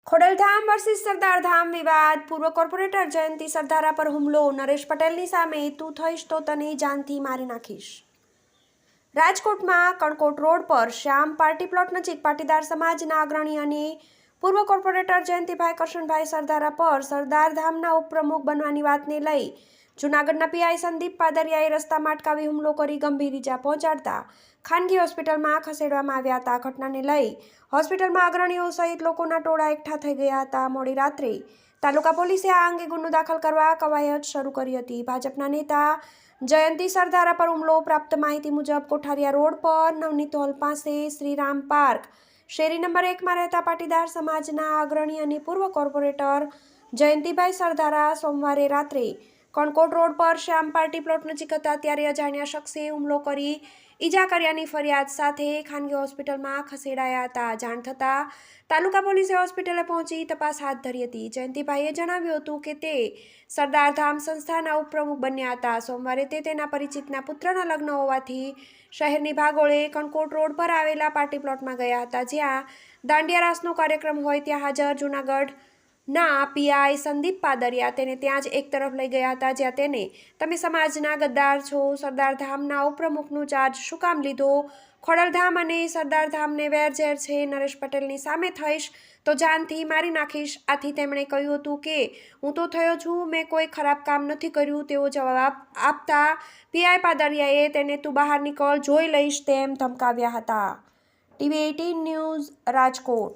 Khodaldham versus Sardardham વિવાદ. પૂર્વ corporator જયંતિ સરદારા પર હુમલો. નરેશ પટેલની સામે તું થઈશ તો તને જાનથી મારી નાખીશ. રાજકોટમાં કણકોટ રોડ પર શ્યામ પાર્ટી પ્લોટ નજીક પાટીદાર સમાજના અગ્રણી અને પૂર્વ કોર્પોરેટર જયંતિભાઈ કરશનભાઈ સરદારા પર સરદારધામના ઉપપ્રમુખ બનવાની વાતને લઈ જૂનાગઢના પીઆઈ સંદીપ પાદરિયાએ રસ્તામાં અટકાવી હુમલો કરી ગંભીર ઈજા પહોંચાડતા ખાનગી હોસ્પિટલમાં ખસેડવામાં આવ્યા હતા. ઘટનાને લઈ હોસ્પિટલમાં અગ્રણીઓ સહિત લોકોના ટોળા એકઠા થઈ ગયા હતા. મોડી રાત્રે તાલુકા પોલીસે આ અંગે ગુનો દાખલ કરવા કવાયત શરૂ કરી હતી. ભાજપના નેતા જયંતિ સરદારા પર હુમલો. પ્રાપ્ત માહિતી મુજબ કોઠારિયા રોડ પર નવનીત હોલ પાસે શ્રીરામ પાર્ક શેરી નંબર 1માં રહેતા પાટીદાર સમાજના અગ્રણી અને પૂર્વ કોર્પોરેટર જયંતિભાઈ સરદારા સોમવારે રાત્રે કણકોટ રોડ પર શ્યામ પાર્ટી પ્લોટ નજીક હતા ત્યારે અજાણ્યા શખ્સે હુમલો કરી ઈજા કર્યાની ફરિયાદ સાથે ખાનગી હોસ્પિટલમાં ખસેડાયા હતા. જાણ થતાં તાલુકા પોલીસે હોસ્પિટલે પહોંચી તપાસ હાથ ધરી હતી. જયંતિભાઈએ જણાવ્યું હતું કે તે સરદારધામ સંસ્થાના ઉપપ્રમુખ બન્યા હતા. સોમવારે તે તેના પરિચિતના પુત્રના લગ્ન હોવાથી શહેરની ભાગોળે કણકોટ રોડ પર આવેલા પાર્ટી પ્લોટમાં ગયા હતા, જ્યાં દાંડિયા રાસનો કાર્યક્રમ હોય ત્યાં હાજર જૂનાગઢ ના પીઆઈ સંદીપ પાદરિયા તેને ત્યાં જ એક તરફ લઈ ગયા હતા, જ્યાં તેને તમે સમાજના ગદ્દાર છો, સરદારધામના ઉપપ્રમુખનું ચાર્જ શું કામ લીધો, ખોડલધામ અને સરદારધામને વેરઝેર છે, નરેશ પટેલની સામે થઈશ તો જાનથી મારી નાખીશ. આથી તેમણે કહ્યું હતું કે હું તો થયો છું, મેં કોઈ ખરાબ કામ નથી કર્યું તેવો જવાબ આપતા પીઆઈ પાદરિયાએ તેને તું બહાર નીકળ, જોઈ લઈશ તેમ ધમકાવ્યા હતા. TV18 news Rajkot.